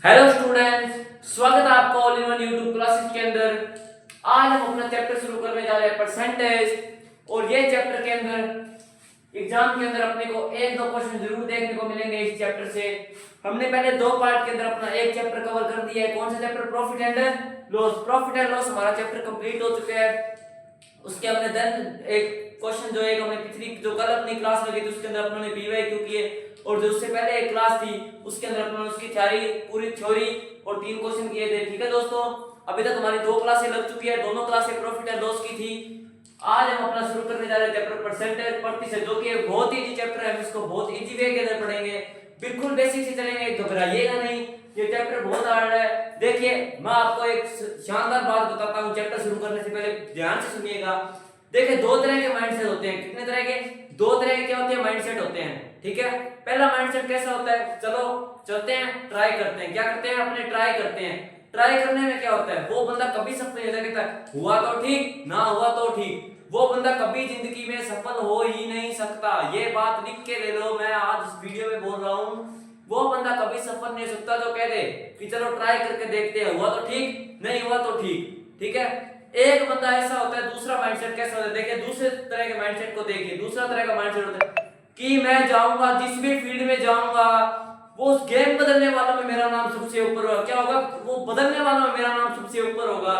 Hello students, स्वागत है आपका all in one YouTube classes के अंदर। आज हम अपना चैप्टर शुरू करने जा रहे हैं परसेंटेज। और ये चैप्टर के अंदर एग्जाम के अंदर अपने को एक दो क्वेश्चन जरूर देखने को मिलेंगे इस चैप्टर से। हमने पहले दो पार्ट के अंदर अपना एक चैप्टर कवर कर दिया है। कौन सा chapter? Profit and loss. Profit and loss हमारा चैप्टर कंप्लीट हो चुका है। उसके हमने देन एक क्वेश्चन जो एक हमने पिछली जो कल अपनी क्लास लगी थी उसके अंदर अपने पीवाईक्यू किए, और जो उससे पहले एक क्लास थी उसके अंदर अपने उसकी थ्योरी पूरी थ्योरी और 3 क्वेश्चन किए थे। ठीक है दोस्तों, अभी तक हमारी 2 क्लासें लग चुकी है। दोनों क्लासें प्रॉफिट एंड लॉस की थी। आज हम अपना शुरू करने जा रहे हैं चैप्टर परसेंटेज प्रतिशत, जो कि बहुत ही इजी चैप्टर है। हम इसको बहुत इजी वे के अंदर पढ़ेंगे, बिल्कुल बेसिक से चलेंगे, घबराइएगा नहीं। ये चैप्टर बहुत हार्ड है। देखिए मैं आपको एक शानदार बात बताता हूँ चैप्टर शुरू करने से पहले, ध्यान से सुनिएगा। देखिए दो तरह के माइंडसेट होते हैं। कितने तरह के? 2 तरह के क्या होते हैं? माइंडसेट होते हैं। ठीक है, पहला माइंडसेट कैसा होता है? चलो चलते हैं, ट्राई करते हैं। क्या करते हैं? अपने ट्राई करते हैं। ट्राई करने में क्या होता है? वो बंदा कभी सफल नहीं होता, कहता हुआ तो ठीक, ना हुआ तो ठीक। वो बंदा कभी जिंदगी में सफल हो ही नहीं सकता। ये बात लिख के ले लो, मैं आज इस वीडियो में बोल रहा हूँ। वो बंदा कभी सफल नहीं हो सकता जो कह दे कि चलो ट्राई करके देखते हैं, हुआ तो ठीक, नहीं हुआ तो ठीक। ठीक है, एक बंदा ऐसा होता है। दूसरा माइंडसेट कैसा होता है? देखिए दूसरे तरह के माइंडसेट को देखिए। दूसरा तरह का माइंडसेट होता है कि मैं जाऊंगा, जिस भी फील्ड में जाऊंगा वो उस गेम बदलने वालों में मेरा नाम सबसे ऊपर होगा। क्या होगा? वो बदलने वालों में मेरा नाम सबसे ऊपर होगा।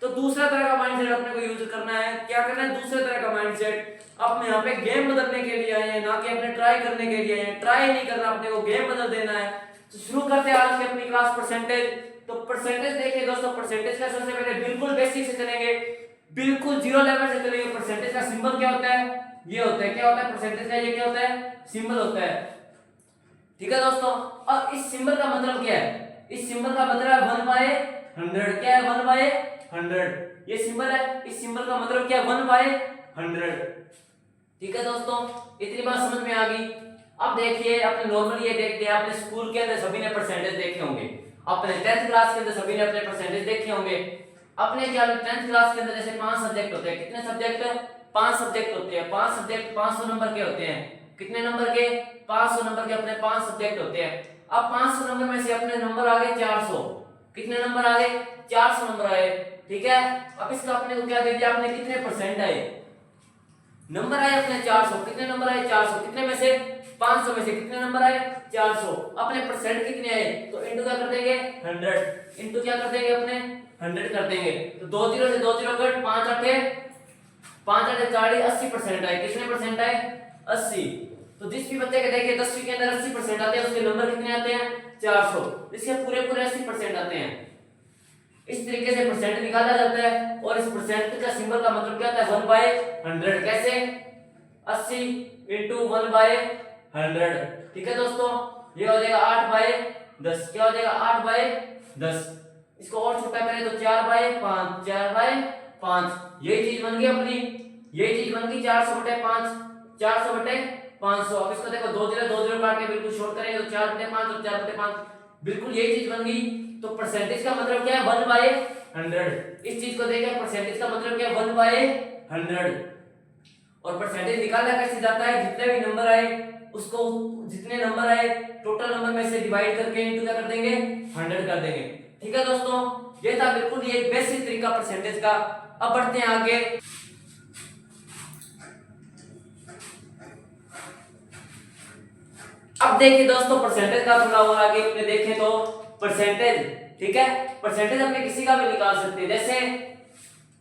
तो दूसरा तरह का माइंडसेट अपने को यूज करना है। क्या करना है? दूसरे तरह का माइंडसेट। अपने यहाँ पे गेम बदलने के लिए आए हैं, ना कि अपने ट्राई करने के लिए आए हैं। ट्राई नहीं करना, अपने को गेम बदल देना है। तो शुरू करते हैं आज की अपनी क्लास परसेंटेज। तो परसेंटेज देखिए दोस्तों, परसेंटेज का सबसे पहले बिल्कुल बेसिक से चलेंगे, बिल्कुल जीरो लेवल से चलेंगे। परसेंटेज का सिंबल क्या होता है? ये होता है। क्या होता है परसेंटेज का? ये क्या होता है? सिंबल होता है। ठीक है दोस्तों, अब इस सिंबल का मतलब क्या है? इस सिंबल का मतलब है 1/100। क्या है? 1/100 ये सिंबल है। इस सिंबल का मतलब क्या है? 1/100। ठीक है दोस्तों, इतनी बात समझ में आ गई। अब देखिए अपने नॉर्मल ये देखते हैं, अपने स्कूल के अंदर सभी ने परसेंटेज देखे होंगे। अपने 10th क्लास के अंदर सभी ने अपने परसेंटेज देखे होंगे। अपने क्या 10th क्लास के अंदर जैसे 5 सब्जेक्ट होते हैं। कितने सब्जेक्ट? 5 सब्जेक्ट होते हैं। 5 सब्जेक्ट 500 नंबर के होते हैं। कितने नंबर के? 500 नंबर के अपने 5 सब्जेक्ट होते हैं। अब 500 नंबर में से अपने नंबर आ गए 400। कितने नंबर आ गए? 400 नंबर आए। ठीक है, अब इसका अपने को क्या दे दिया? आपने कितने परसेंट आए? नंबर आए अपने 400। कितने नंबर आए? 400। कितने में से? 500 में से कितने नंबर आए? 400। अपने परसेंट कितने आए? तो इनटू क्या कर देंगे? 100। इनटू क्या कर देंगे? अपने 100 कर देंगे। तो 2 जीरो से 2 जीरो कट, 5 8 5 8 40, 80% आए। कितने परसेंट आए? 80। तो जिस भी बच्चे के देखिए 10वीं के अंदर 80% आते हैं, उसके नंबर कितने आते हैं? 400। इसके पूरे पूरे 80% आते हैं। इस तरीके से परसेंट निकाला जाता है। और इस परसेंट का सिंबल का मतलब क्या होता है? 1/100। कैसे? 80 इंटू 1/100। ठीक है दोस्तों, ये हो जाएगा 8/10। क्या हो जाएगा? 8/10। इसको और छोटा करें तो 4/5। 4/5 यही चीज बन गई अपनी। यही चीज बन गई 400/5। 400/500। अब इसको देखो 2 जीरो 2 जीरो काट के बिल्कुल शॉर्ट करेंगे तो 4/5 और 4/5 बिल्कुल यही चीज बन गई। तो परसेंटेज का मतलब क्या है? 1/100। इस चीज को देखिए, परसेंटेज का मतलब क्या है? 1/100। और परसेंटेज निकाला कैसे जाता है? जितने भी नंबर आए उसको, जितने नंबर आए टोटल नंबर में से डिवाइड करके इनटू क्या कर देंगे? 100 कर देंगे। ठीक है दोस्तों, ये था बिल्कुल ये बेसिक तरीका परसेंटेज का। अब बढ़ते हैं आगे। अब देखिए दोस्तों परसेंटेज का थोड़ा और आगे अपने देखें तो परसेंटेज, ठीक है, परसेंटेज अपने किसी का भी निकाल सकते हैं। जैसे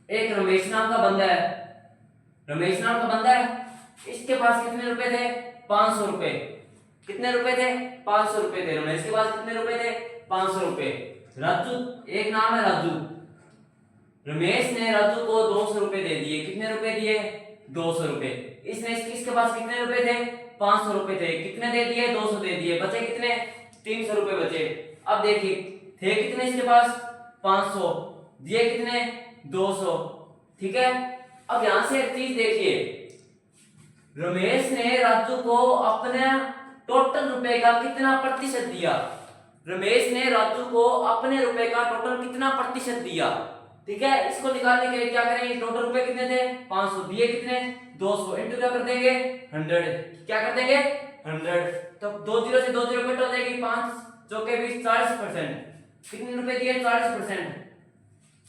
एक रमेश नाम का बंदा है। रमेश नाम का बंदा है, इसके पास कितने रुपए थे? 500 रुपए। कितने रुपए थे? 500 रुपए थे। रमेश के पास कितने रुपए थे? 500 रुपए। राजू, एक नाम है राजू। रमेश ने राजू को 200 रुपए दे दिए। कितने रुपए दिए? 200 रुपए। इसने इसके पास कितने रुपए थे? 500 रुपए थे। कितने दे दिए? 200 दे दिए। बचे कितने? 300 रुपए बचे। अब देखिए थे कितने इसके पास? 500। दिए कितने? 200। ठीक है, अब यहां से एक चीज देखिए, रमेश ने राजू को अपने टोटल रुपए का कितना प्रतिशत दिया? रमेश ने राजू को अपने रुपए का टोटल कितना प्रतिशत दिया? ठीक है, इसको निकालने के लिए क्या करेंगे? टोटल रुपए कितने थे? 500। दिए कितने? 200। इनटू क्या कर देंगे? 100। क्या कर देंगे? 100। तो 2 जीरो से 2 जीरो कट हो जाएगी, 5 चौके 20 40%। कितने रुपए दिए? 40%।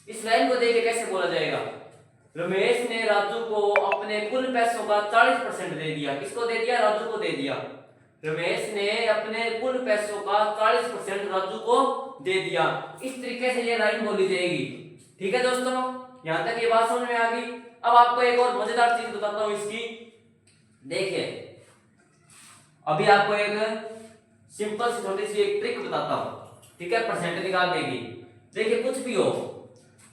इस लाइन को देखिए कैसे बोला जाएगा, रमेश ने राजू को अपने कुल पैसों का 40% दे दिया। किसको दे दिया? राजू को दे दिया। रमेश ने अपने कुल पैसों का 40% राजू को दे दिया। इस तरीके से ये लाइन बोली जाएगी। ठीक है दोस्तों, यहां तक ये बात समझ में आ गई। अब आपको एक और मजेदार चीज बताता हूं इसकी। देखिए अभी आपको एक सिंपल सी छोटी सी एक ट्रिक बताता हूं, ठीक है, परसेंट निकालने की। देखिए कुछ भी हो,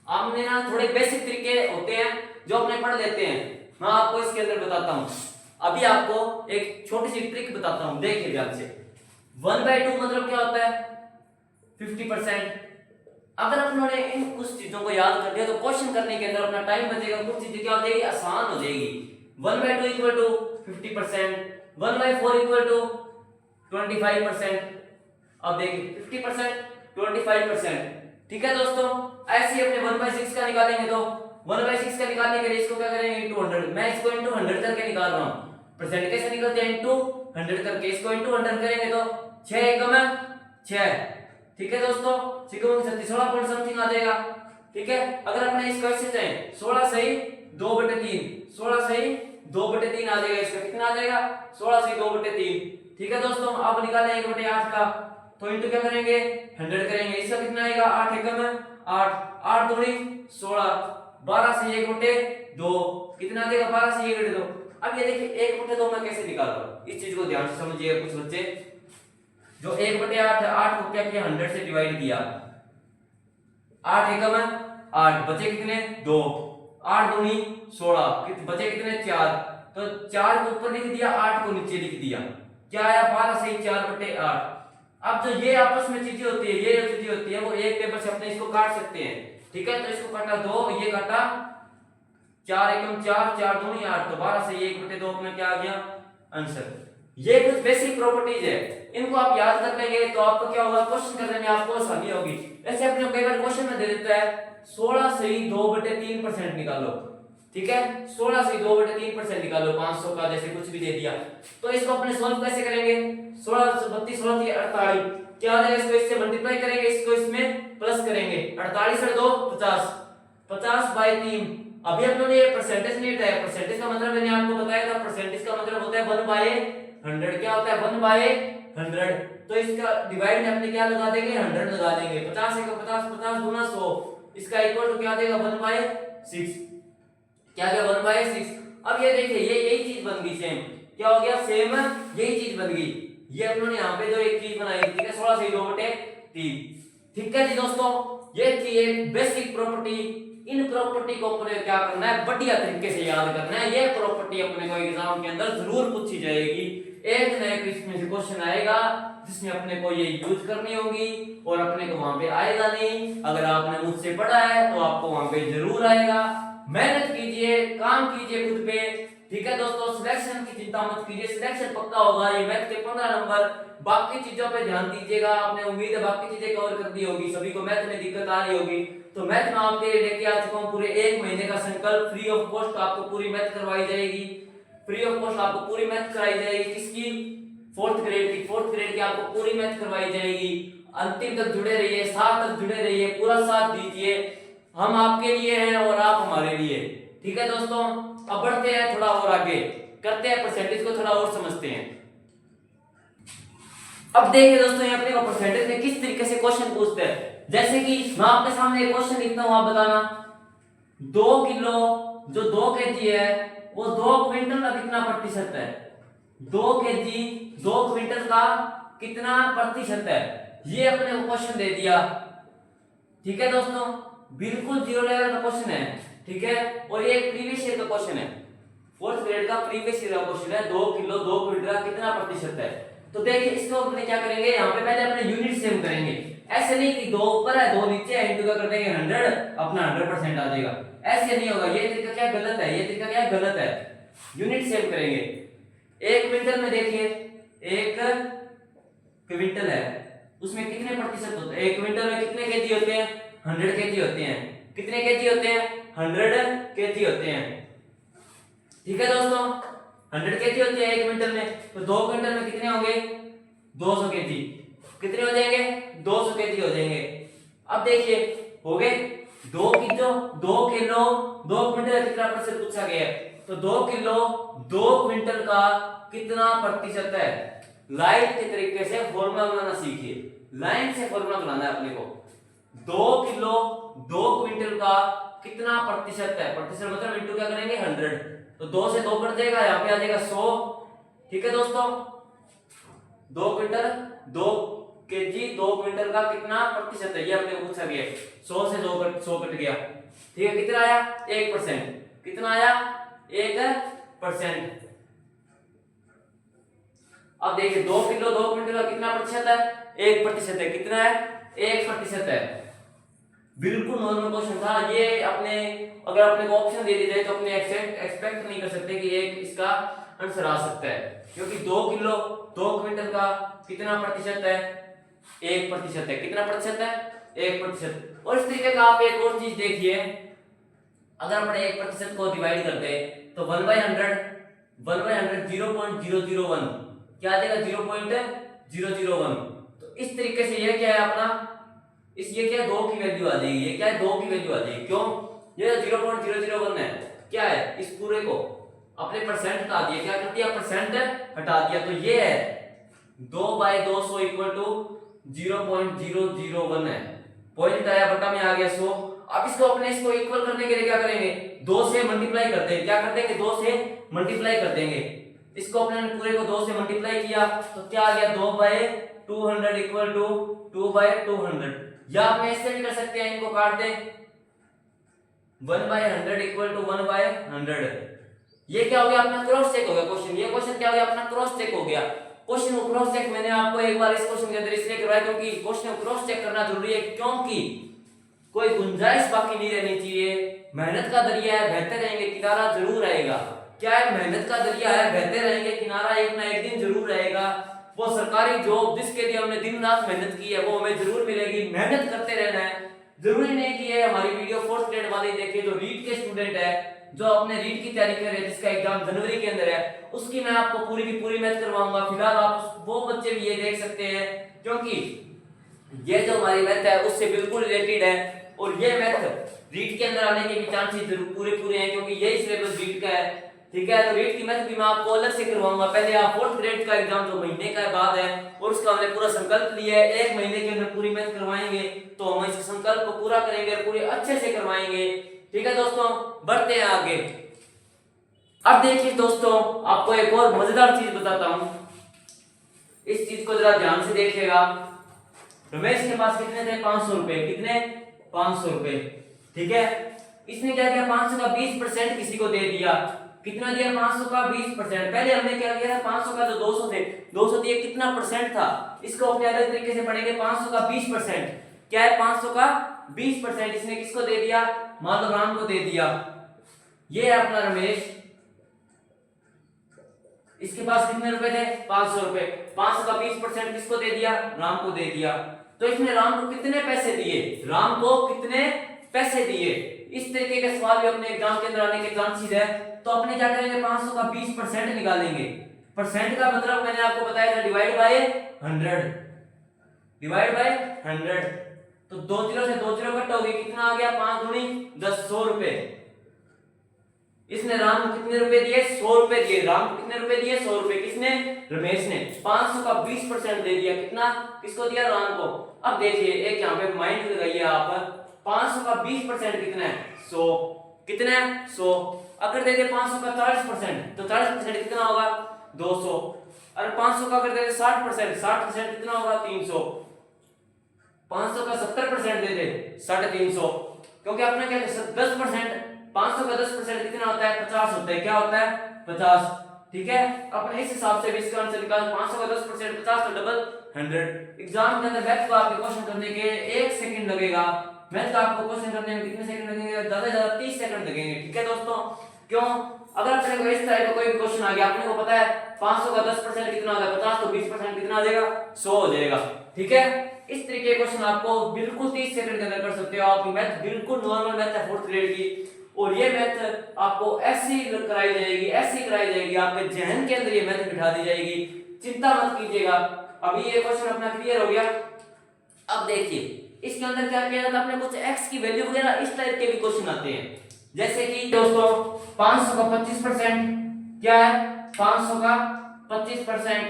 आपने ना थोड़े बेसिक तरीके होते हैं जो अपने पढ़ लेते हैं, मैं आपको इसके अंदर बताता हूं। अभी आपको एक छोटी सी ट्रिक बताता हूं, देखिए ध्यान से। 1/2 मतलब क्या होता है? 50%। अगर अपनों ने इन कुछ चीजों को याद कर दिया तो क्वेश्चन करने के अंदर अपना टाइम बचेगा, कुछ चीजें क्या हो जाएगी? आसान हो जाएगी। 1/2 इक्वल टू 50%, 1/4 इक्वल टू 25%। अब देखिए 50% 25%। ठीक है दोस्तों, ऐसे ही अपने 1/6 का निकालेंगे तो 1/6 का निकालने के लिए इसको क्या करेंगे? इनटू 100। मैं इसको इनटू 100 करके निकाल रहा हूं। परसेंट कैसे निकलते हैं? इनटू 100 करके। इसको इनटू 100 करेंगे तो 6 एकम 6। ठीक है दोस्तों, 16 समथिंग आ जाएगा। ठीक है, अगर अपने इसको ऐसे चाहें 16 सही 2/3, 16 सही 2/3 आ जाएगा। इसका कितना आ जाएगा? 16 सही 2/3। ठीक है दोस्तों, आप निकालें 1/8 का, तो इनटू क्या करेंगे? 100 करेंगे। इसका कितना आएगा? 8 एकम 8, 8 दूनी 16, 12 से 1/2, कितना आ जाएगा? 12 से 1/2। अब ये देखिए 1/2 मैं कैसे निकाल रहा हूं, इस चीज को ध्यान से समझिए कुछ बच्चे। जो 1/8 है, 8 को क्या किया? 100 से डिवाइड किया, 8 एकम 8, बचे कितने? 2, 8 दूनी 16, बचे कितने? 4। तो 4 को ऊपर लिख दिया, 8 को नीचे लिख दिया, क्या आया? 12 से 4/8। अब जो ये आपस में चीजें होती है, ये जो चीजें होती है वो एक टेबल से अपने इसको काट सकते हैं। ठीक है, तो इसको काटा 2, ये काटा 4 एकम 4, 4 दूनी 8, तो 12 से 1/2 अपना क्या आ गया? आंसर। ये कुछ बेसिक प्रॉपर्टीज है, इनको आप याद कर लेंगे तो आपको क्या होगा? क्वेश्चन करने में आपको आसानी होगी। ऐसे अपने कई बार क्वेश्चन में दे देता है 16 से 2/3% निकालो। ठीक है, 16 से 2/3% निकालो 500 का, जैसे कुछ भी दे दिया। तो इसको अपने सॉल्व कैसे करेंगे? 16 से 32, 16 से 48, क्या आ जाएगा? इसको इससे मल्टीप्लाई करेंगे, इसको इसमें प्लस करेंगे। 48 और 2 50, 50/3। अभी हम लोगों ने ये परसेंटेज नहीं उठाया। परसेंटेज का मतलब मैंने आपको बताया था, परसेंटेज का मतलब होता है 1/100। क्या होता है? 1/100। तो इसका डिवाइड में अपने क्या लगा देंगे? 100 लगा देंगे। 50 का 50, 50 दूना 100, इसका इक्वल टू क्या देगा? 1/6। क्या गया? 1/6। अब ये देखिए ये यही चीज बन गई सेम। क्या हो गया? सेम यही चीज बन गई। ये हम लोगों ने यहाँ पे जो एक चीज बनाई, ठीक है, 16 से 2/3। ठीक है जी दोस्तों, ये थी एक बेसिक प्रॉपर्टी। इन प्रॉपर्टी को अपने क्या करना है? बढ़िया तरीके से याद करना है। ये प्रॉपर्टी अपने को एग्जाम के अंदर जरूर पूछी जाएगी। एक न एक इसमें से क्वेश्चन आएगा जिसमें अपने को ये यूज करनी होगी और अपने को वहां पे आएगा नहीं। अगर आपने मुझसे पढ़ा है तो आपको वहां पे जरूर आएगा। मेहनत कीजिए, काम कीजिए खुद पे। ठीक है दोस्तों, सिलेक्शन की चिंता मत कीजिए, सिलेक्शन पक्का होगा। ये मैथ के 15 नंबर, बाकी चीजों पे ध्यान दीजिएगा। आपने उम्मीद है बाकी चीजें कवर कर दी होगी, सभी को मैथ में दिक्कत आ रही होगी। तो मैथ में आपके लिए लेके आ चुका हूं पूरे 1 महीने का संकल्प। फ्री ऑफ कॉस्ट आपको पूरी मैथ करवाई जाएगी। फ्री ऑफ कॉस्ट आपको पूरी मैथ कराई जाएगी। किसकी? 4th ग्रेड की। 4th ग्रेड की आपको पूरी मैथ करवाई जाएगी। अंतिम तक जुड़े रहिए, साथ तक जुड़े रहिए, पूरा साथ दीजिए। हम आपके लिए हैं और आप हमारे लिए। ठीक है दोस्तों, अब बढ़ते हैं थोड़ा और आगे, करते हैं परसेंटेज को थोड़ा और समझते हैं। अब देखिए दोस्तों, यहाँ अपने को परसेंटेज में किस तरीके से क्वेश्चन पूछते हैं। जैसे कि मैं आपके सामने एक क्वेश्चन लिखता हूं, आप बताना 2 किलो जो 2 केजी है वो 2 क्विंटल का कितना प्रतिशत है? 2 केजी 2 क्विंटल का कितना प्रतिशत है? ये अपने को क्वेश्चन दे दिया। ठीक है दोस्तों, बिल्कुल जीरो लेवल का क्वेश्चन है। ठीक है, और ये एक प्रीवियस ईयर का क्वेश्चन है, 4th ग्रेड का प्रीवियस ईयर का क्वेश्चन है। 2 किलो 2 क्विंटल का कितना प्रतिशत है? तो देखिए इसको अपने क्या करेंगे, यहाँ पे पहले अपने यूनिट सेम करेंगे। ऐसे नहीं कि 2 ऊपर है 2 नीचे है, इनटू का कर देंगे 100, अपना 100% आ जाएगा। ऐसे नहीं होगा, ये तरीका क्या गलत है, ये तरीका क्या गलत है। यूनिट सेम करेंगे। 1 क्विंटल में देखिए 1 क्विंटल है, उसमें कितने प्रतिशत होते हैं? 1 क्विंटल में कितने केजी होते हैं? 100 केजी होते हैं। कितने केजी होते हैं? 100 केजी होते हैं। ठीक है दोस्तों, 100 केजी होते हैं 1 क्विंटल में, तो 2 क्विंटल में कितने होंगे? 200 केजी। कितने हो जाएंगे 200 केजी हो जाएंगे। अब देखिए हो गए 2 किलो 2 क्विंटल कितना प्रतिशत पूछा गया है, तो 2 किलो 2 क्विंटल का कितना प्रतिशत है। लाइन के तरीके से फॉर्मूला बनाना सीखिए, लाइन से फॉर्मूला बनाना है अपने को। 2 किलो 2 क्विंटल का कितना प्रतिशत है, प्रतिशत मतलब इनटू क्या करेंगे 100, तो 2 से 2 कट जाएगा, यहाँ पे आ जाएगा 100। ठीक है दोस्तों, 2 क्विंटल 2 केजी 2 क्विंटल का कितना प्रतिशत है, ये अपने को पूछा गया। 100 से 100 कट गया, ठीक है, कितना आया 1%, कितना आया 1%। अब देखिए 2 किलो 2 क्विंटल का कितना प्रतिशत है 1% है, कितना है 1% है। बिल्कुल नॉर्मल क्वेश्चन था ये, अपने अगर अपने को ऑप्शन दे दी जाए तो अपने एक्सपेक्ट नहीं कर सकते कि एक इसका आंसर आ सकता है, क्योंकि 2 किलो 2 क्विंटल का कितना प्रतिशत है 1% है, कितना प्रतिशत है 1%। और इस तरीके का आप एक और चीज देखिए, अगर अपन 1% को डिवाइड करते हैं तो 1/100 0.001 क्या आ जाएगा 0.001। तो इस तरीके से ये क्या है अपना, इस ये क्या 2 की वैल्यू आ जाएगी, ये क्या है 2 की वैल्यू आ जाएगी। क्यों, ये 0.001 है, क्या है इस पूरे को अपने परसेंट हटा दिया, क्या कर दिया परसेंट हटा दिया, तो ये है 2/200 इक्वल टू 0.001 है। पॉइंट आया बटा में आ गया 100। अब इसको अपने इसको इक्वल करने के लिए क्या करेंगे 2 से मल्टीप्लाई कर देंगे, क्या कर देंगे 2 से मल्टीप्लाई कर देंगे। इसको अपने पूरे को 2 से मल्टीप्लाई किया तो क्या आ गया 2/200 इक्वल टू 2/200। या आप ऐसे भी कर सकते हैं, इनको काट दें 1/100 इक्वल टू 1/100। ये क्या हो गया अपना क्रॉस चेक हो गया क्वेश्चन, ये क्वेश्चन क्या हो गया अपना क्रॉस चेक हो गया। क्वेश्चन को क्रॉस चेक मैंने आपको एक बार इस क्वेश्चन के अंदर इसलिए करवाया क्योंकि क्वेश्चन को क्रॉस चेक करना जरूरी है, क्योंकि कोई गुंजाइश बाकी नहीं रहनी चाहिए। मेहनत का दरिया है, बहते रहेंगे किनारा जरूर आएगा। क्या है, मेहनत का दरिया है, बहते रहेंगे किनारा एक ना एक दिन जरूर आएगा। वो सरकारी जॉब जिसके लिए हमने दिन रात मेहनत की है वो हमें जरूर मिलेगी, मेहनत करते रहना है। जरूरी नहीं कि ये हमारी वीडियो 4th ग्रेड वाले देखे, जो रीट के स्टूडेंट है, जो अपने रीट की तैयारी कर रहे हैं, जिसका एग्जाम जनवरी के अंदर है, उसकी मैं आपको पूरी की पूरी मैथ करवाऊंगा। फिलहाल आप वो बच्चे भी ये देख सकते हैं, क्योंकि ये जो हमारी मैथ है उससे बिल्कुल रिलेटेड है, और ये मैथ रीट के अंदर आने के भी चांसेस जरूर पूरे हैं, क्योंकि यही सिलेबस रीट का है। ठीक है, तो रीट की मैथ भी मैं आपको अलग से करवाऊंगा। पहले आप 4th ग्रेड का एग्जाम जो महीने का बाद है, और उसका हमने पूरा संकल्प लिया है, 1 महीने के अंदर पूरी मैथ करवाएंगे, तो हम इस संकल्प को पूरा करेंगे, पूरे अच्छे से करवाएंगे। ठीक है दोस्तों, बढ़ते हैं आगे। अब देखिए दोस्तों, आपको एक और मजेदार चीज बताता हूं, इस चीज को जरा ध्यान से देखिएगा। रमेश के पास कितने थे 500 रुपए, कितने 500 रुपए। ठीक है, इसने क्या किया 500 का 20% किसी को दे दिया। कितना दिया 500 का 20%। पहले हमने क्या किया था 500 का जो 200 थे 200 दिए, कितना परसेंट था, इसको अपने अलग तरीके से पढ़ेंगे। 500 का 20% क्या है 500 का 20%। इसने किसको दे दिया, मान लो राम को दे दिया। ये है अपना रमेश, इसके पास कितने रुपए थे 500 रुपए। 500 का 20% किसको दे दिया, राम को दे दिया। तो इसने राम को कितने पैसे दिए, राम को कितने पैसे दिए। इस तरीके के सवाल भी अपने एग्जाम के अंदर आने के चांसेस है। तो अपने क्या करेंगे 500 का 20% निकालेंगे। परसेंट का मतलब मैंने आपको बताया था डिवाइड बाय 100, डिवाइड बाय 100। तो 2 0 से 2 0 कट हो गई, कितना आ गया 5 दूनी 10, 100 रुपए। इसने राम को कितने रुपए दिए 100 रुपए दिए। राम को कितने रुपए दिए 100 रुपए, किसने रमेश ने। 500 का 20% दे दिया, कितना किसको दिया राम को। अब देखिए एक यहाँ पे माइंड लगाइए आप, 500 का 20% कितना है 100, कितना है 100। अगर दे दे 500 का 40% तो 40% कितना होगा 200। और 500 का अगर दे दे 60%, 60% कितना होगा 300। 500 का 70% दे दे 350, क्योंकि आपने क्या 10%, 500 का 10% कितना होता है 50 होता है। क्या होता है 50। ठीक है, अपने इस हिसाब से भी इसका आंसर निकाल। 500 का 10% 50 तो डबल 100। एग्जाम के अंदर मैथ को आपके क्वेश्चन करने के 1 सेकंड लगेगा। मैथ का आपको क्वेश्चन करने में कितने सेकंड लगेंगे, ज्यादा से ज्यादा 30 सेकंड लगेंगे। ठीक है दोस्तों, क्यों, अगर अपने को इस तरह का कोई भी क्वेश्चन आ गया, अपने को पता है 500 का 10% कितना होगा 50, तो 20% कितना आ जाएगा 100 हो जाएगा। ठीक है, इस तरीके के क्वेश्चन आपको बिल्कुल 30 सेकंड के अंदर कर सकते हो। आपकी मैथ बिल्कुल नॉर्मल मैथ है 4th ग्रेड की, और ये मैथ आपको ऐसी कराई जाएगी, ऐसी कराई जाएगी, आपके जहन के अंदर ये मैथ बिठा दी जाएगी। चिंता मत कीजिएगा, अभी ये क्वेश्चन अपना क्लियर हो गया। अब देखिए इसके अंदर क्या किया जाता है, अपने कुछ x की वैल्यू वगैरह इस टाइप के भी क्वेश्चन आते हैं। जैसे कि दोस्तों 500 का 25% क्या है, 500 का 25%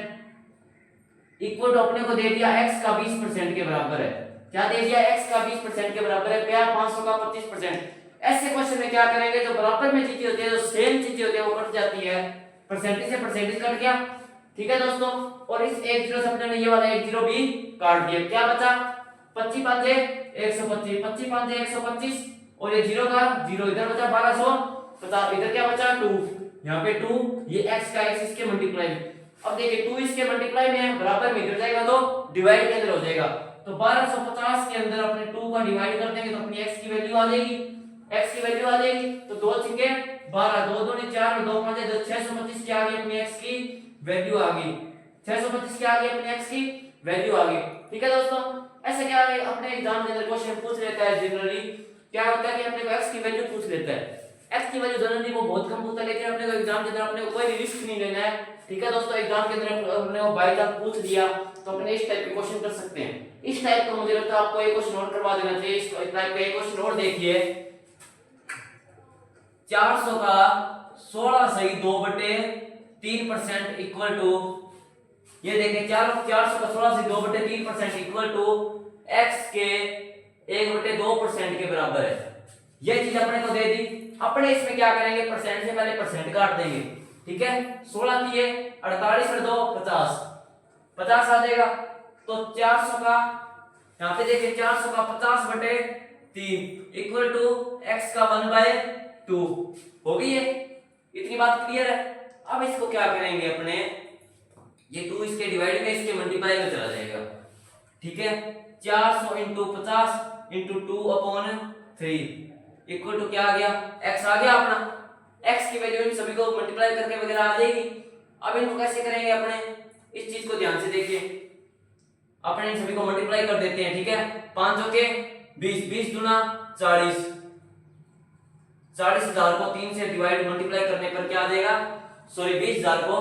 इक्वल टू अपने को दे दिया x का 20% के बराबर है। क्या दे दिया, x का 20% के बराबर है क्या, 500 का 25%। ऐसे क्वेश्चन में क्या करेंगे, जो बराबर में चीजें होती है, जो सेम चीजें होती है वो कट जाती है, परसेंटेज से परसेंटेज कट गया, ठीक है दोस्तों। और इस 1 0 से अपने ये वाला 1 0 भी काट दिया, क्या बचा 25 5 125, 25 5 125 और ये 0 का 0 इधर बचा 1250, इधर क्या बचा 2, यहाँ पे 2, ये x का x इसके मल्टीप्लाई। अब देखिए 2 इसके मल्टीप्लाई में है, बराबर में इधर जाएगा तो डिवाइड के अंदर हो जाएगा, तो 1250 के अंदर अपने 2 का डिवाइड कर देंगे तो अपनी x की वैल्यू आ जाएगी, x की वैल्यू आ जाएगी। तो 2 छिके 12, 2 2 4 और 2 5 625 की आ गई अपनी x की वैल्यू आ गई, 625 की आ गई अपनी x की वैल्यू आ गई, ठीक है दोस्तों। ऐसे क्या है, अपने एग्जाम के अंदर क्वेश्चन पूछ लेता है जनरली, क्या होता है कि अपने को x की वैल्यू पूछ लेता है। x की वैल्यू जनरली वो बहुत कम पूछता है, लेकिन अपने को एग्जाम के अंदर अपने को कोई रिस्क नहीं लेना है, ठीक है दोस्तों। एग्जाम के अंदर अपने को बाय चांस पूछ लिया तो अपने इस टाइप के क्वेश्चन कर सकते हैं। इस टाइप का मुझे लगता है आपको एक क्वेश्चन और करवा देना चाहिए। इस टाइप का एक क्वेश्चन और देखिए, 400 का 16 सही 2/3% इक्वल टू, ये देखिए 400 का 16 से 2/3% इक्वल टू x के 1/2% के बराबर है। ये चीज अपने को दे दी, अपने इसमें क्या करेंगे, परसेंट से पहले परसेंट काट देंगे, ठीक है। 16 की 48 और 2 50, 50 आ जाएगा। तो 400 का यहाँ पे देखिए 400 का 50/3 इक्वल टू x का 1/2 हो गई है, इतनी बात क्लियर है। अब इसको क्या करेंगे अपने, ये 2 इसके डिवाइड में इसके मल्टीप्लाई में चला जाएगा, ठीक है। 400 इंटू 50 इंटू 2/3 इक्वल टू क्या आ गया, x आ गया अपना, x की वैल्यू इन सभी को मल्टीप्लाई करके वगैरह आ जाएगी। अब इनको कैसे करेंगे अपने, इस चीज को ध्यान से देखिए, अपने इन सभी को मल्टीप्लाई कर देते हैं, ठीक है। 5 के 20, 20 दूना 40, 40,000 को 3 से डिवाइड मल्टीप्लाई करने पर क्या आ जाएगा, सॉरी 20,000 को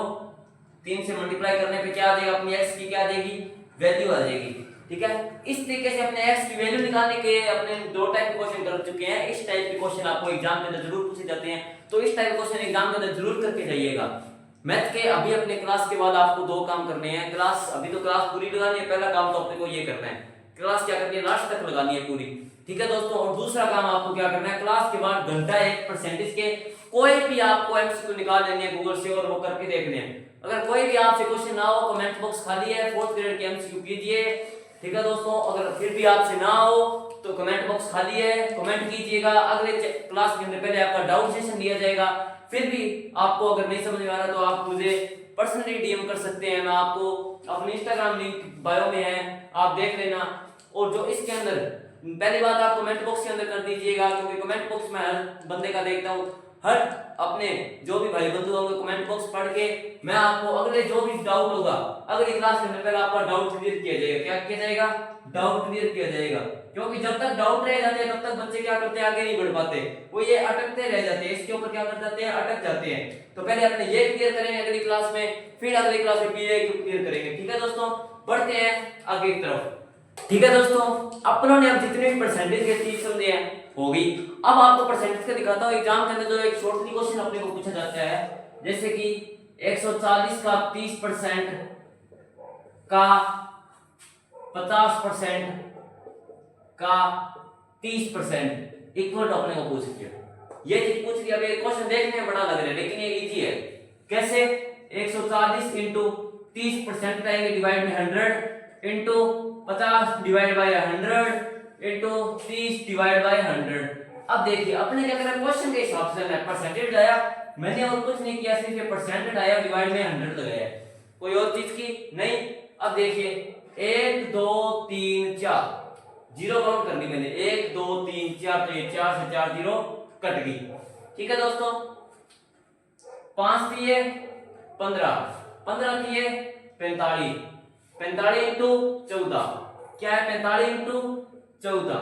3 से मल्टीप्लाई करने पे क्या आ जाएगा, अपनी x की क्या आ जाएगी, वैल्यू आ जाएगी, ठीक है। इस तरीके से अपने x की वैल्यू निकालने के अपने 2 टाइप के क्वेश्चन कर चुके हैं। इस टाइप के क्वेश्चन आपको एग्जाम के अंदर जरूर पूछे जाते हैं, तो इस टाइप के क्वेश्चन एग्जाम के अंदर जरूर करके जाइएगा। मैथ के अभी अपने क्लास के बाद आपको 2 काम करने हैं। क्लास अभी तो क्लास पूरी लगानी है, पहला काम तो अपने को ये करना है, क्लास क्या करनी है, लास्ट तक लगानी है पूरी, ठीक है दोस्तों। और दूसरा काम आपको क्या करना है, क्लास के बाद घंटा एक परसेंटेज के कोई भी आपको एमसीक्यू निकाल लेने हैं गूगल से और वो करके देखने हैं। अगर कोई भी आपसे क्वेश्चन ना हो, कमेंट बॉक्स खाली है, 4th ग्रेड के एमसीक्यू कीजिए, ठीक है दोस्तों। अगर फिर भी आपसे ना हो तो कमेंट बॉक्स खाली है, कमेंट कीजिएगा। अगले क्लास के अंदर पहले आपका डाउट सेशन दिया जाएगा, फिर भी आपको अगर नहीं समझ में आ रहा तो आप मुझे पर्सनली डीएम कर सकते हैं, मैं आपको अपनी इंस्टाग्राम लिंक बायो में है, आप देख लेना। और जो इसके अंदर पहली बात आप कमेंट बॉक्स के अंदर कर दीजिएगा, क्योंकि कमेंट बॉक्स में हर बंदे का देखता हूँ, हर अपने जो भी भाई बंधु होंगे कमेंट बॉक्स पढ़ के मैं आपको अगले जो भी डाउट होगा अगली क्लास के अंदर पहले आपका डाउट क्लियर किया जाएगा। क्या किया जाएगा, डाउट क्लियर किया जाएगा, क्योंकि जब तक डाउट रह जाते हैं तब तक बच्चे क्या करते हैं, आगे नहीं बढ़ पाते, वो ये अटकते रह जाते हैं, इसके ऊपर क्या कर जाते हैं, अटक जाते हैं। तो पहले अपने ये क्लियर करेंगे अगली क्लास में, फिर अगली क्लास में क्लियर करेंगे, ठीक है दोस्तों। बढ़ते हैं आगे की तरफ, ठीक है दोस्तों। अपनों ने अब जितने भी परसेंटेज के चीज समझे हैं हो गई। अब आपको परसेंटेज का दिखाता हूँ। एग्जाम के अंदर जो एक शॉर्टली क्वेश्चन अपने को पूछा जाता है, जैसे कि 140 का 30% का 50% का 30% इक्वल टू अपने को पूछ लिया। ये चीज पूछ लिया। अब ये क्वेश्चन देखने में बड़ा लग रहा है लेकिन ये इजी है। कैसे, 140 इंटू 30% करेंगे डिवाइड में 100 into 50 divide by 100 into 30 divide by 100। अब देखिए अपने क्या करना, क्वेश्चन के हिसाब से मैं परसेंटेज लाया, मैंने और कुछ नहीं किया, सिर्फ ये परसेंटेज आया डिवाइड में 100 लगाया, कोई और चीज की नहीं। अब देखिए 1 2 3 4 जीरो काउंट कर ली मैंने, 1 2 3 4, तो ये 4 से 4 जीरो कट गई, ठीक है दोस्तों। 5 दिए 15, 15 दिए 45, 45 इंटू 14 क्या है, 45 इंटू 14।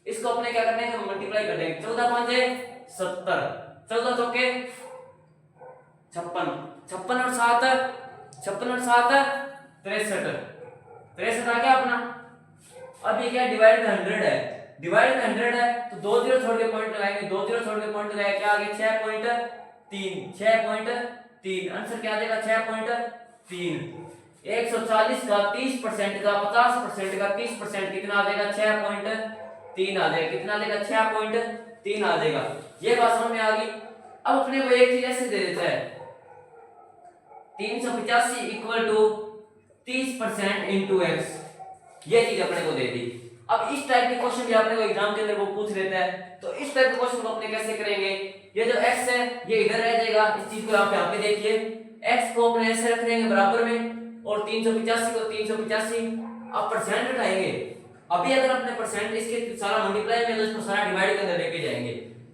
इसको अपने क्या करने हैं, मल्टीप्लाई कर देंगे। 14 5 70, 14 चौके 56, 56 और 7 63 आ गया अपना। अब ये क्या डिवाइड बाय 100 है, डिवाइड बाय 100 है तो 2 जीरो छोड़ के पॉइंट लगाएंगे, 2 जीरो छोड़ के पॉइंट लगाए क्या आ गया 6.3 आंसर क्या आ जाएगा 6.3। 140 का 30% का 50% का 30% कितना आ जाएगा 6.3 आ जाएगा, कितना आ जाएगा 6.3 आ जाएगा। ये बात समझ में आ गई। अब अपने को एक चीज ऐसे दे देता है 385 इक्वल टू 30% इंटू एक्स, ये चीज अपने को दे दी। अब इस टाइप के क्वेश्चन भी अपने को एग्जाम के अंदर वो पूछ लेता है, तो इस टाइप के क्वेश्चन को अपने कैसे करेंगे, ये जो x है ये इधर रह जाएगा, इस चीज को आप यहाँ पे देखिए x को अपने ऐसे रख देंगे बराबर में और 385 को 385 अब परसेंट उठाएंगे। अभी अगर अपने परसेंट इसके सारा मल्टीप्लाई में तो इसको सारा डिवाइड के अंदर लेके जाएंगे,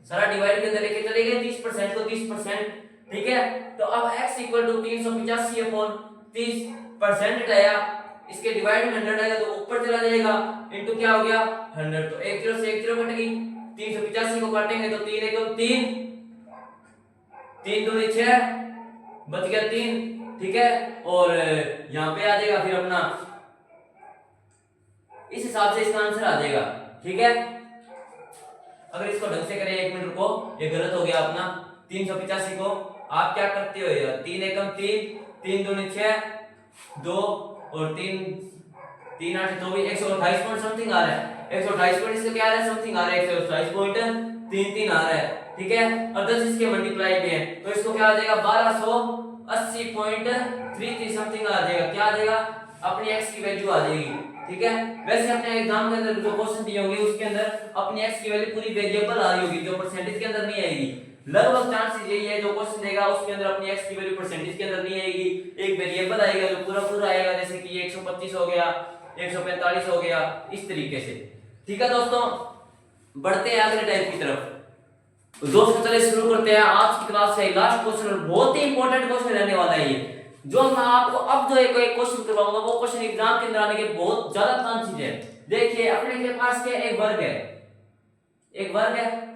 सारा डिवाइड के अंदर लेके चले गए 30% को 30%, ठीक है। तो अब x इक्वल टू 385 अपॉन 30% उठाया, इसके डिवाइड में 100 आएगा तो ऊपर चला जाएगा इनटू क्या हो गया 100, तो एक जीरो से एक जीरो कट गई, 385 को काटेंगे तो 3 एकम 3, 3 दूनी 6 बच गया 3, ठीक है। और यहाँ पे आ जाएगा फिर अपना इस हिसाब से इसका आंसर आ जाएगा, ठीक है। अगर इसको ढंग से करें, एक मिनट रुको, ये गलत हो गया अपना। 385 को आप क्या करते हो यार, 3 एकम 3, 3 दूनी 6, 2 और 3 3 8 24, 128 पॉइंट समथिंग आ रहा है, 128 पॉइंट इसका क्या आ रहा है समथिंग आ रहा है 128.33 आ रहा है, ठीक है। और 10 इसके मल्टीप्लाई पे है तो इसको क्या आ जाएगा 1280.33 समथिंग आ जाएगा, क्या आ जाएगा अपनी x की वैल्यू आ जाएगी, ठीक है। वैसे अपने एग्जाम के अंदर जो क्वेश्चन दिए होंगे उसके अंदर अपनी x की वैल्यू पूरी वेरिएबल आ रही होगी, जो परसेंटेज के अंदर नहीं आएगी। लगभग चांसेस यही है जो क्वेश्चन देगा उसके अंदर अपनी x की वैल्यू परसेंटेज के अंदर नहीं आएगी, एक वेरिएबल आएगा जो पूरा पूरा आएगा, जैसे कि ये 125 हो गया, 145 हो गया, इस तरीके से, ठीक है। दोस्तों बढ़ते हैं अगले टाइप की तरफ। दोस्तों चलिए शुरू करते हैं आज की क्लास का लास्ट क्वेश्चन, बहुत ही इंपॉर्टेंट क्वेश्चन रहने वाला है ये, जो मैं आपको अब जो एक क्वेश्चन करवाऊंगा वो क्वेश्चन एग्जाम के अंदर आने के बहुत ज्यादा चांसेस है। देखिए अपने के पास क्या एक वर्ग है, एक वर्ग है,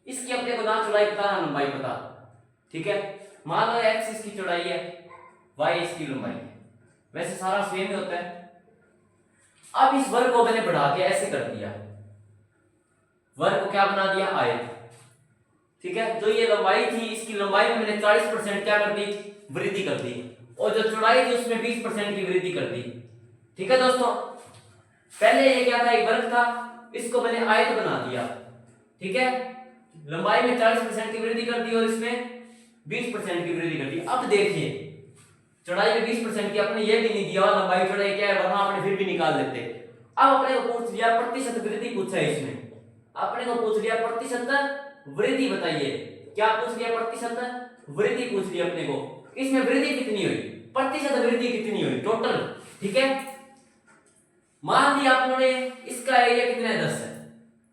इसकी अपने को ना चौड़ाई पता ना लंबाई पता, ठीक है। मान लो x इसकी चौड़ाई है, y इसकी लंबाई है, वैसे सारा सेम ही होता है। अब इस वर्ग को मैंने बढ़ा के ऐसे कर दिया, वर्ग को क्या बना दिया आयत, ठीक है। जो ये लंबाई थी इसकी लंबाई में मैंने 40% क्या कर दी वृद्धि कर दी, और जो चौड़ाई थी उसमें 20% की वृद्धि कर दी, ठीक है। दोस्तों पहले ये क्या था एक वर्ग था, इसको मैंने आयत बना दिया, ठीक है। लंबाई में 40% की वृद्धि कर दी और इसमें 20% की वृद्धि कर दी। अब देखिए चौड़ाई में 20% की अपने ये भी नहीं दिया, लंबाई चौड़ाई क्या है वहां अपने फिर भी निकाल देते। अब अपने को पूछ लिया प्रतिशत वृद्धि पूछा है इसमें, अपने को पूछ लिया प्रतिशत वृद्धि बताइए, क्या पूछ लिया प्रतिशत वृद्धि पूछ लिया अपने को, इसमें वृद्धि कितनी हुई, प्रतिशत वृद्धि कितनी हुई टोटल, ठीक है। मान लिया आपने इसका एरिया कितना है 10 है,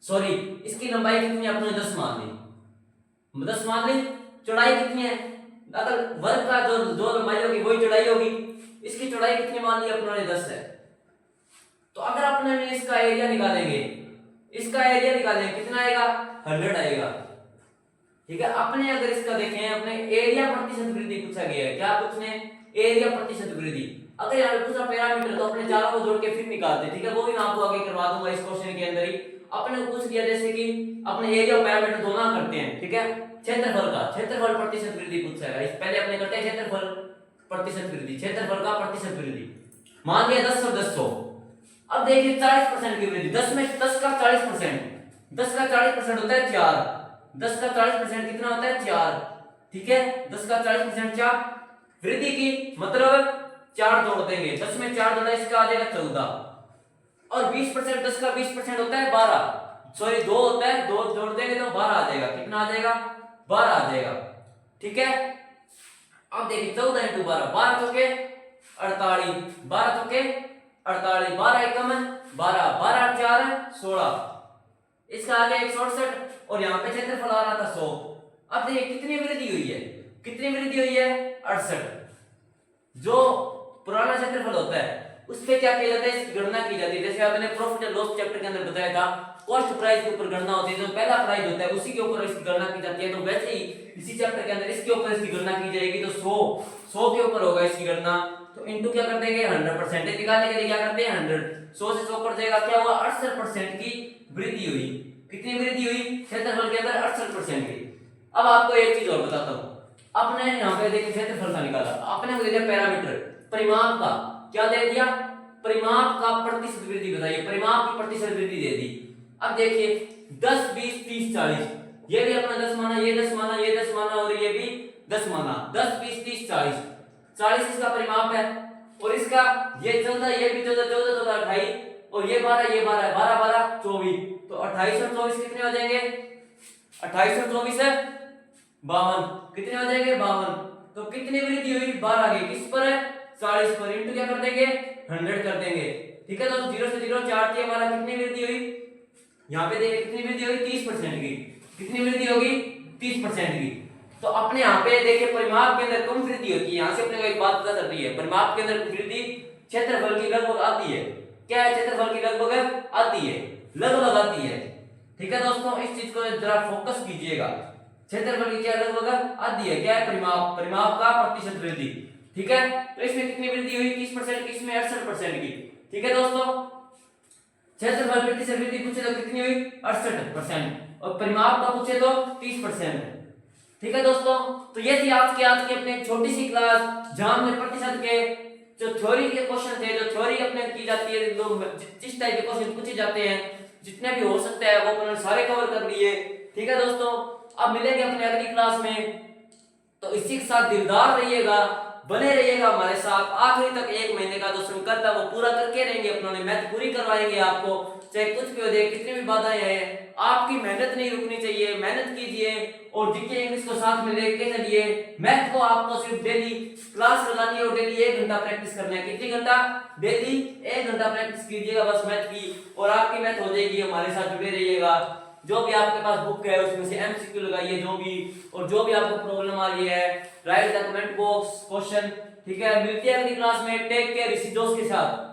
सॉरी इसकी लंबाई कितनी है आपने 10 मान ली, 10 मान ली। चौड़ाई कितनी है, अगर वर्ग का जो लंबाई होगी वही चौड़ाई होगी, इसकी चौड़ाई कितनी मान ली अपने 10 है। तो अगर अपने इसका एरिया निकालेंगे, इसका एरिया निकालेंगे कितना आएगा 100 आएगा, ठीक है। अपने अगर इसका देखें अपने एरिया प्रतिशत वृद्धि पूछा गया है, क्या पूछने एरिया प्रतिशत वृद्धि। अगर यार पूछा पैरामीटर तो अपने चारों को जोड़ के फिर निकालते, ठीक है। वो भी मैं आपको आगे करवा दूंगा इस क्वेश्चन के अंदर ही। अपने को पूछ लिया जैसे कि अपने एरिया और पैरामीटर दोनों करते हैं, ठीक है। क्षेत्रफल का क्षेत्रफल प्रतिशत वृद्धि पूछा है, पहले अपने करते हैं क्षेत्रफल प्रतिशत वृद्धि, क्षेत्रफल का प्रतिशत वृद्धि। मान लिया 10 और 100, अब देखिए 40% की वृद्धि, 10 में 10 का 40%, 10 का 40% होता है 4, 10 का 40% कितना होता है 4, ठीक है। 10 का 40% 4 वृद्धि की मतलब 4 जोड़ देंगे, 10 में 4 जोड़ा इसका आ जाएगा 14, और 20% 10 का 20% होता है 12, सॉरी 2 होता है, 2 जोड़ देंगे तो 12 आ जाएगा, कितना आ जाएगा 12 आ जाएगा, ठीक है। अब देखिए 14 इंटू 12, 12 चौके 48, 12 चौके 48, 12 एकम 12, 12 4 16, इसका आ गया 168 और यहाँ पे क्षेत्रफल आ रहा था 100। अब देखिए कितनी वृद्धि हुई है, कितनी वृद्धि हुई है 68। जो पुराना क्षेत्रफल होता है उस पे क्या किया जाता है, इसकी गणना की जाती है। जैसे आपने प्रॉफिट एंड लॉस चैप्टर के अंदर बताया था कॉस्ट प्राइस के ऊपर गणना होती है, जो पहला प्राइस होता है उसी के ऊपर इसकी गणना की जाती है। तो वैसे ही इसी चैप्टर के अंदर इसके ऊपर इसकी गणना की जाएगी, तो 100 के ऊपर होगा इसकी गणना। तो तो इंटू क्या कर देंगे 100 परसेंटेज निकालने के लिए क्या करते हैं 100, 100 से 100 कट जाएगा, क्या हुआ 68% की वृद्धि हुई। कितनी वृद्धि हुई क्षेत्रफल के अंदर 68% की। अब आपको एक चीज और बताता हूँ, आपने यहाँ पे देखिए क्षेत्रफल का निकाला, आपने दे दिया पैरामीटर परिमाप का, क्या दे दिया परिमाप का प्रतिशत वृद्धि बताइए, परिमाप की प्रतिशत वृद्धि दे दी। अब देखिए 10 20 30 40, ये भी अपना 10 माना, ये 10 माना, ये 10 माना और ये भी 10 माना, 10 20 30 40, 40 इसका परिमाप है और इसका ये 14, ये भी 14, 14 14 28 और ये 12, ये 12, 12 12 24, तो 28 और 24 कितने हो जाएंगे 28 और 24 है 52, कितने हो जाएंगे 52। तो कितनी वृद्धि हुई 12 की, किस पर है 40 पर, इंटू क्या कर देंगे 100 कर देंगे। ठीक है, तो 0 से 0 4 थी हमारा, कितनी वृद्धि हुई यहाँ पे देखिए कितनी वृद्धि होगी 30% की, कितनी वृद्धि होगी 30% की। तो अपने यहाँ पे देखिए परिमाप के अंदर कम वृद्धि होती है, यहाँ से अपने को एक बात पता चल रही है, परिमाप के अंदर वृद्धि क्षेत्रफल की लगभग आती है, क्या है क्षेत्रफल की लगभग आती है, लगभग आती है। ठीक है दोस्तों, इस चीज को जरा फोकस कीजिएगा, क्षेत्रफल की क्या लगभग आती है, क्या है परिमाप, परिमाप का प्रतिशत वृद्धि। ठीक है, तो इसमें कितनी वृद्धि हुई 30% की, इसमें 68% की। ठीक है दोस्तों, क्षेत्रफल प्रतिशत वृद्धि पूछे तो कितनी हुई 68% और परिमाप का पूछे तो 30%। ठीक है दोस्तों, तो ये थी आज की अपने छोटी सी क्लास जहां हमने प्रतिशत के जो थ्योरी के क्वेश्चन थे, जो थ्योरी अपने की जाती है, जो जिस टाइप के क्वेश्चन पूछे जाते हैं, जितने भी हो सकते हैं वो अपने सारे कवर कर लिए। ठीक है दोस्तों, अब मिलेंगे अपने अगली क्लास में, तो इसी के साथ दिलदार रहिएगा, बने रहिएगा हमारे साथ, आखिरी तक 1 महीने का जो संकल्प है वो पूरा करके रहेंगे, अपने मैथ पूरी करवाएंगे आपको, चाहे कुछ भी हो जाए, कितनी भी बाधाएं हैं, आपकी मेहनत नहीं रुकनी चाहिए, मेहनत कीजिए और जीके इंग्लिश को साथ में लेके चलिए। मैथ को आपको सिर्फ डेली क्लास लगानी है और डेली 1 घंटा प्रैक्टिस करना है, कितनी घंटा डेली 1 घंटा प्रैक्टिस कीजिएगा बस मैथ की, और आपकी मैथ हो जाएगी। हमारे साथ जुड़े रहिएगा, जो भी आपके पास बुक है उसमें से एमसीक्यू लगाइए जो भी, और जो भी आपको प्रॉब्लम आ रही है right the comment box question. ठीक है, मिलते हैं अगली क्लास में, टेक केयर इसी दोस्त के साथ।